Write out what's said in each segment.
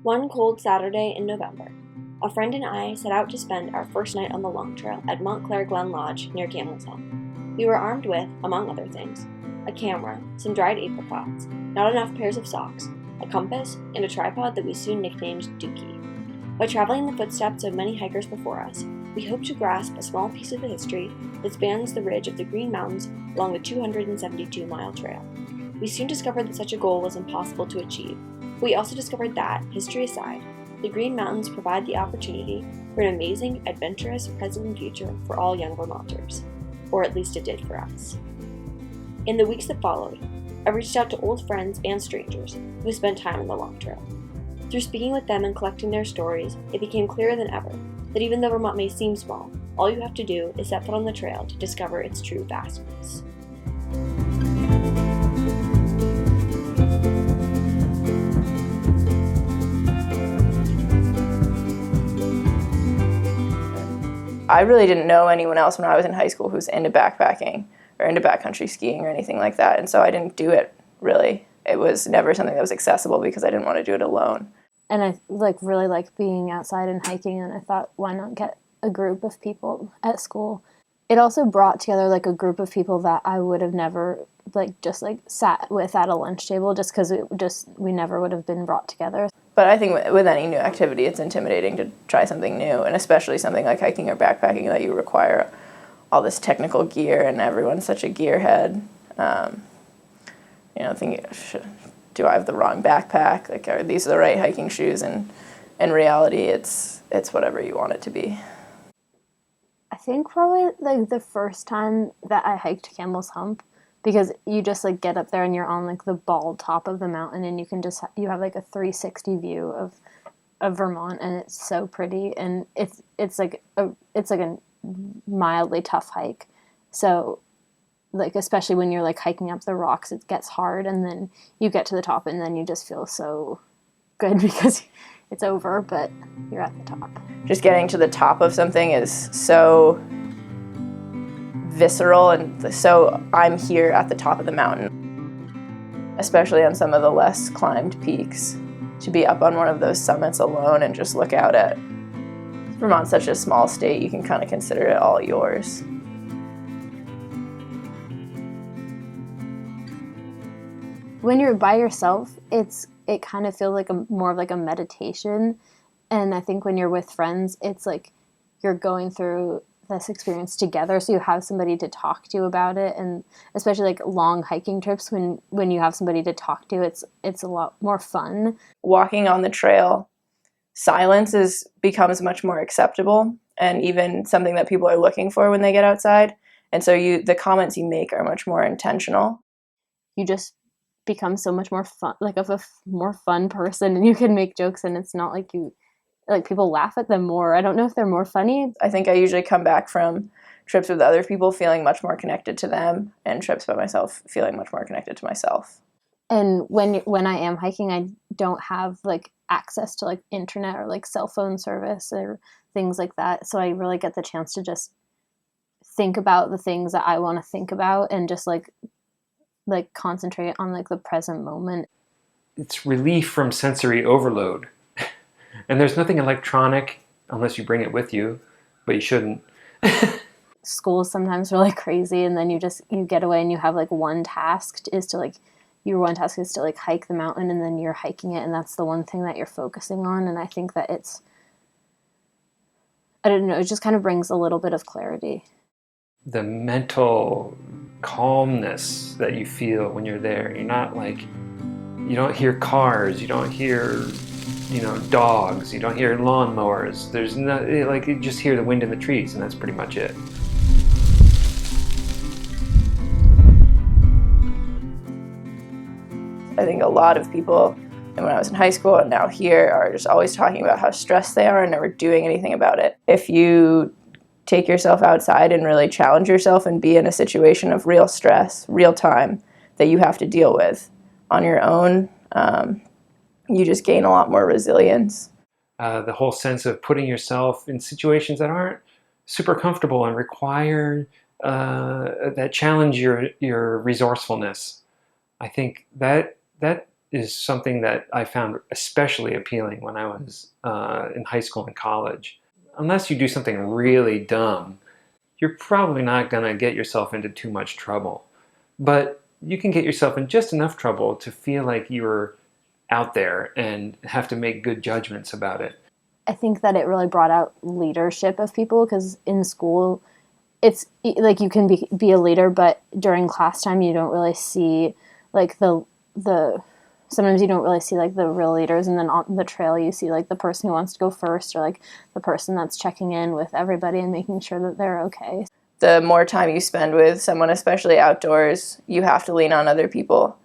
One cold Saturday in November, a friend and I set out to spend our first night on the Long Trail at Montclair Glen Lodge near Camel's Hump. We were armed with, among other things, a camera, some dried apricots, not enough pairs of socks, a compass, and a tripod that we soon nicknamed Dookie. By traveling the footsteps of many hikers before us, we hope to grasp a small piece of the history that spans the ridge of the Green Mountains along the 272-mile trail. We soon discovered that such a goal was impossible to achieve. We also discovered that, history aside, the Green Mountains provide the opportunity for an amazing, adventurous present and future for all young Vermonters. Or at least it did for us. In the weeks that followed, I reached out to old friends and strangers who spent time on the Long Trail. Through speaking with them and collecting their stories, it became clearer than ever that even though Vermont may seem small, all you have to do is set foot on the trail to discover its true vastness. I really didn't know anyone else when I was in high school who's into backpacking or into backcountry skiing or anything like that, and so I didn't do it, really. It was never something that was accessible because I didn't want to do it alone. And I really like being outside and hiking, and I thought, why not get a group of people at school? It also brought together a group of people that I would have never just sat with at a lunch table, just because we never would have been brought together. But I think with any new activity, it's intimidating to try something new, and especially something like hiking or backpacking that you require all this technical gear, and everyone's such a gearhead. Thinking, do I have the wrong backpack? Are these the right hiking shoes? And in reality, it's whatever you want it to be. I think probably the first time that I hiked Camel's Hump, because you just get up there and you're on the bald top of the mountain, and you can you have a 360 view of Vermont, and it's so pretty, and it's a mildly tough hike. So especially when you're hiking up the rocks, it gets hard, and then you get to the top, and then you just feel so good because it's over, but you're at the top. Just getting to the top of something is so visceral, and so I'm here at the top of the mountain, especially on some of the less climbed peaks. To be up on one of those summits alone and just look out at Vermont's such a small state, you can kind of consider it all yours. When you're by yourself, it kind of feels more of a meditation. And I think when you're with friends, it's you're going through this experience together, so you have somebody to talk to about it. And especially long hiking trips, when you have somebody to talk to, it's a lot more fun. Walking on the trail, silence becomes much more acceptable, and even something that people are looking for when they get outside. And so the comments you make are much more intentional. You just become so much more fun, a more fun person, and you can make jokes, and it's not people laugh at them more. I don't know if they're more funny. I think I usually come back from trips with other people feeling much more connected to them, and trips by myself feeling much more connected to myself. And when I am hiking, I don't have access to internet or cell phone service or things like that, so I really get the chance to just think about the things that I want to think about, and just concentrate on the present moment. It's relief from sensory overload. And there's nothing electronic unless you bring it with you, but you shouldn't. School is sometimes really crazy, and then you get away and you have one task is to your one task is to hike the mountain, and then you're hiking it, and that's the one thing that you're focusing on. And I think that I don't know, it just kind of brings a little bit of clarity. The mental calmness that you feel when you're there. You're not you don't hear cars, you don't hear dogs, you don't hear lawnmowers. There's no you just hear the wind in the trees, and that's pretty much it. I think a lot of people, and when I was in high school and now here, are just always talking about how stressed they are and never doing anything about it. If you take yourself outside and really challenge yourself and be in a situation of real stress, real time, that you have to deal with on your own, you just gain a lot more resilience. The whole sense of putting yourself in situations that aren't super comfortable and require that challenge your resourcefulness. I think that is something that I found especially appealing when I was in high school and college. Unless you do something really dumb, you're probably not going to get yourself into too much trouble. But you can get yourself in just enough trouble to feel like you're out there and have to make good judgments about it. I think that it really brought out leadership of people, because in school, it's like you can be a leader, but during class time you don't really see like the sometimes you don't really see like the real leaders, and then on the trail you see like the person who wants to go first, or like the person that's checking in with everybody and making sure that they're okay. The more time you spend with someone, especially outdoors, you have to lean on other people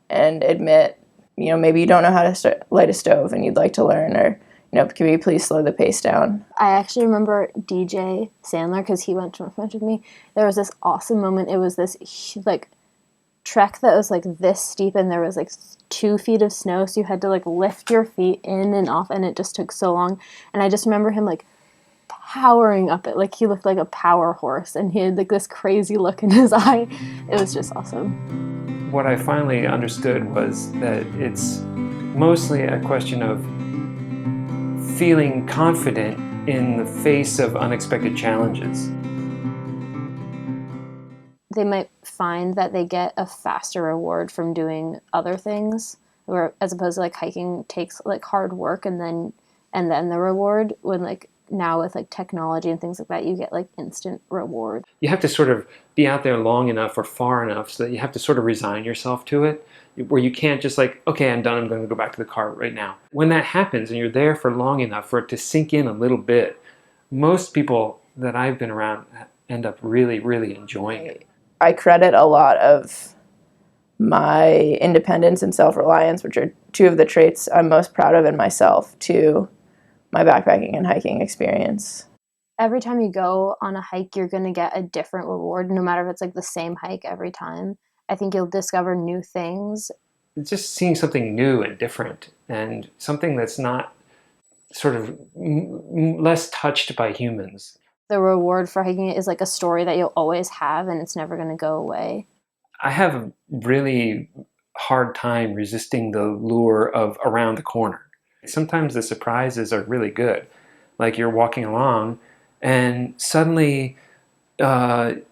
and admit, maybe you don't know how to light a stove and you'd like to learn, or can we please slow the pace down? I actually remember DJ Sandler, because he went to a bunch with me. There was this awesome moment. It was this like trek that was like this steep, and there was like 2 feet of snow, so you had to like lift your feet in and off, and it just took so long. And I just remember him like powering up it, like he looked like a power horse, and he had like this crazy look in his eye. It was just awesome. What I finally understood was that it's mostly a question of feeling confident in the face of unexpected challenges. They might find that they get a faster reward from doing other things, or as opposed to like hiking takes like hard work and then the reward, when like now with like technology and things like that, you get like instant reward. You have to sort of be out there long enough or far enough so that you have to sort of resign yourself to it, where you can't just like, okay, I'm done, I'm going to go back to the car right now. When that happens and you're there for long enough for it to sink in a little bit, most people that I've been around end up really, really enjoying it. I credit a lot of my independence and self-reliance, which are 2 of the traits I'm most proud of in myself, to my backpacking and hiking experience. Every time you go on a hike, you're going to get a different reward, no matter if it's like the same hike every time. I think you'll discover new things. It's just seeing something new and different, and something that's not sort of less touched by humans. The reward for hiking it is like a story that you'll always have, and it's never going to go away. I have a really hard time resisting the lure of around the corner. Sometimes the surprises are really good. Like you're walking along and suddenly the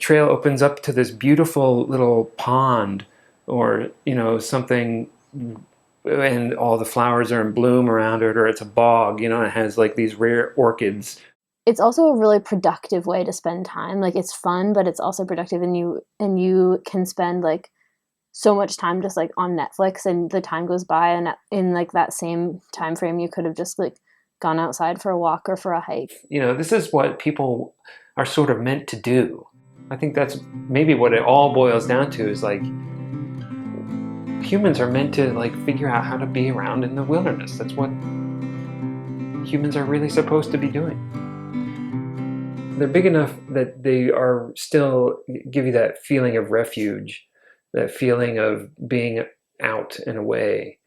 trail opens up to this beautiful little pond, or something, and all the flowers are in bloom around it, or it's a bog, and it has like these rare orchids. It's also a really productive way to spend time. Like it's fun, but it's also productive, and you can spend like so much time just like on Netflix, and the time goes by, and in like that same time frame you could have just like gone outside for a walk or for a hike. This is what people are sort of meant to do. I think that's maybe what it all boils down to, is like humans are meant to like figure out how to be around in the wilderness. That's what humans are really supposed to be doing. They're big enough that they are still give you that feeling of refuge, that feeling of being out and away.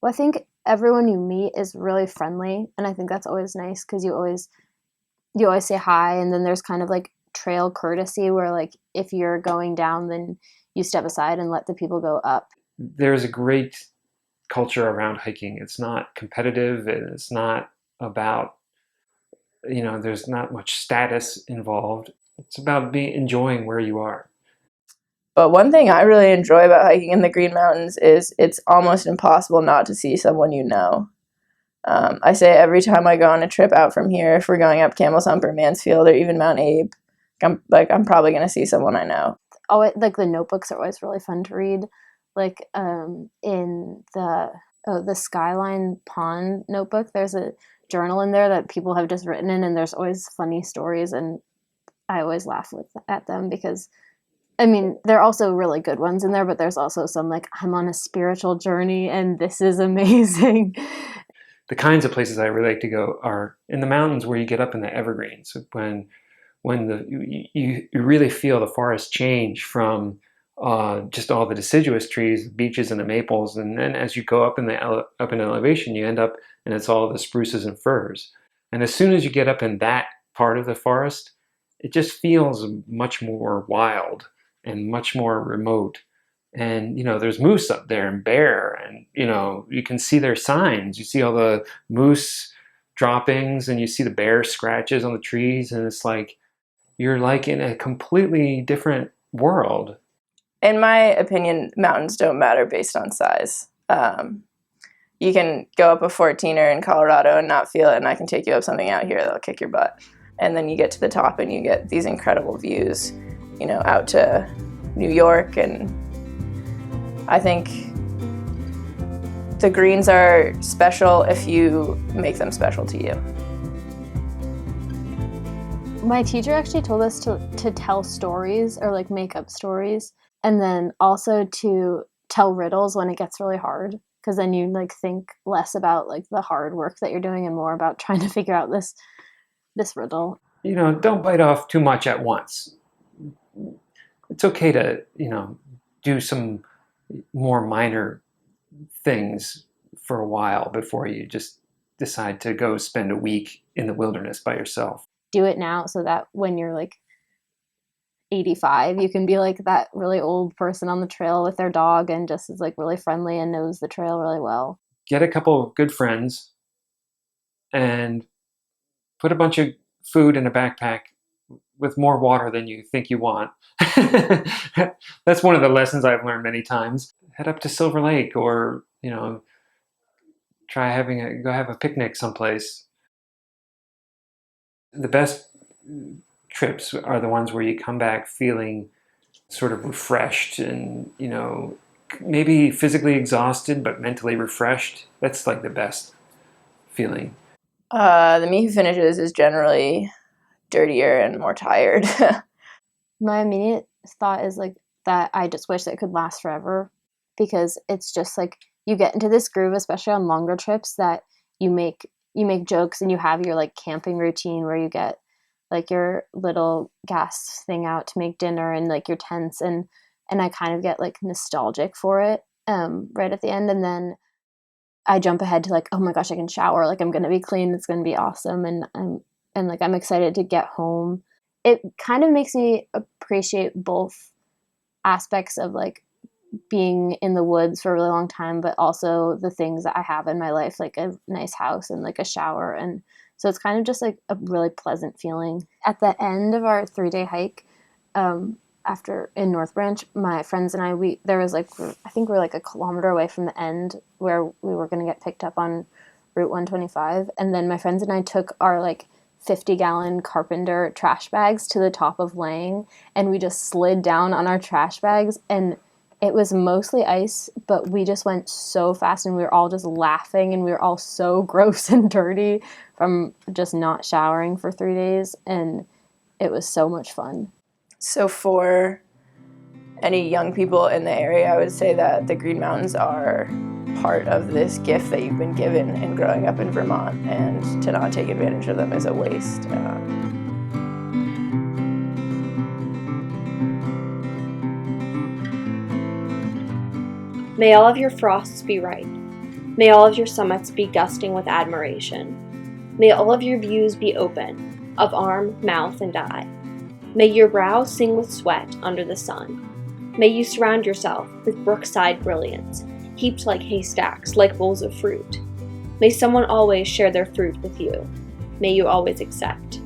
Well, I think everyone you meet is really friendly, and I think that's always nice, because you always say hi, and then there's kind of like trail courtesy where like if you're going down, then you step aside and let the people go up. There's a great culture around hiking. It's not competitive, and it's not about, there's not much status involved. It's about enjoying where you are. But one thing I really enjoy about hiking in the Green Mountains is it's almost impossible not to see someone you know. I say every time I go on a trip out from here, if we're going up Camel's Hump or Mansfield or even Mount Abe, I'm probably going to see someone I know. Oh, like the notebooks are always really fun to read. Like in the Skyline Pond notebook, there's a journal in there that people have just written in, and there's always funny stories, and I always laugh at them, because I mean, there are also really good ones in there, but there's also some like, I'm on a spiritual journey and this is amazing. The kinds of places I really like to go are in the mountains where you get up in the evergreens, when you really feel the forest change from just all the deciduous trees, the beeches and the maples, and then as you go up in elevation, you end up and it's all the spruces and firs. And as soon as you get up in that part of the forest, it just feels much more wild and much more remote And, there's moose up there and bear, and, you can see their signs. You see all the moose droppings and you see the bear scratches on the trees. And it's like, you're like in a completely different world. In my opinion, mountains don't matter based on size. You can go up a 14er in Colorado and not feel it, and I can take you up something out here that'll kick your butt. And then you get to the top and you get these incredible views, out to New York. And I think the greens are special if you make them special to you. My teacher actually told us to tell stories or like make up stories, and then also to tell riddles when it gets really hard, because then you like think less about like the hard work that you're doing and more about trying to figure out this riddle. Don't bite off too much at once. It's okay to, do some more minor things for a while before you just decide to go spend a week in the wilderness by yourself. Do it now so that when you're like 85, you can be like that really old person on the trail with their dog and just is like really friendly and knows the trail really well. Get a couple of good friends and put a bunch of food in a backpack with more water than you think you want. That's one of the lessons I've learned many times. Head up to Silver Lake, or, try go have a picnic someplace. The best trips are the ones where you come back feeling sort of refreshed and, maybe physically exhausted, but mentally refreshed. That's like the best feeling. The me who finishes is generally dirtier and more tired. My immediate thought is like that I just wish that it could last forever, because it's just like you get into this groove, especially on longer trips, that you make jokes and you have your like camping routine where you get like your little gas thing out to make dinner and like your tents, and I kind of get like nostalgic for it right at the end, and then I jump ahead to like, oh my gosh, I can shower, like I'm gonna be clean, it's gonna be awesome, and I'm excited to get home. It kind of makes me appreciate both aspects of like being in the woods for a really long time, but also the things that I have in my life, like a nice house and like a shower. And so it's kind of just like a really pleasant feeling. At the end of our 3-day hike, after in North Branch, my friends and I think we're like a kilometer away from the end where we were going to get picked up on Route 125. And then my friends and I took our like 50-gallon Carpenter trash bags to the top of Lang, and we just slid down on our trash bags, and it was mostly ice, but we just went so fast, and we were all just laughing, and we were all so gross and dirty from just not showering for 3 days, and it was so much fun. So for any young people in the area, I would say that the Green Mountains are part of this gift that you've been given in growing up in Vermont, and to not take advantage of them is a waste. May all of your frosts be ripe. May all of your summits be gusting with admiration. May all of your views be open, of arm, mouth, and eye. May your brow sing with sweat under the sun. May you surround yourself with brookside brilliance, heaped like haystacks, like bowls of fruit. May someone always share their fruit with you. May you always accept.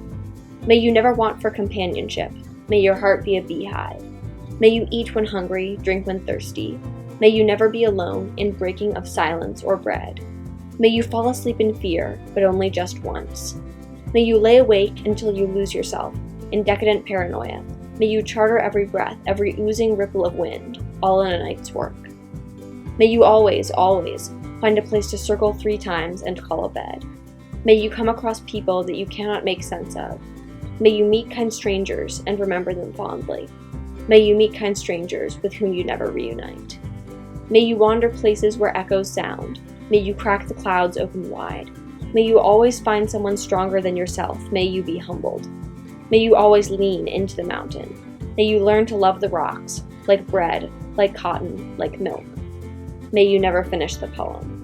May you never want for companionship. May your heart be a beehive. May you eat when hungry, drink when thirsty. May you never be alone in breaking of silence or bread. May you fall asleep in fear, but only just once. May you lay awake until you lose yourself in decadent paranoia. May you charter every breath, every oozing ripple of wind, all in a night's work. May you always, always find a place to circle 3 times and call a bed. May you come across people that you cannot make sense of. May you meet kind strangers and remember them fondly. May you meet kind strangers with whom you never reunite. May you wander places where echoes sound. May you crack the clouds open wide. May you always find someone stronger than yourself. May you be humbled. May you always lean into the mountain. May you learn to love the rocks, like bread, like cotton, like milk. May you never finish the poem.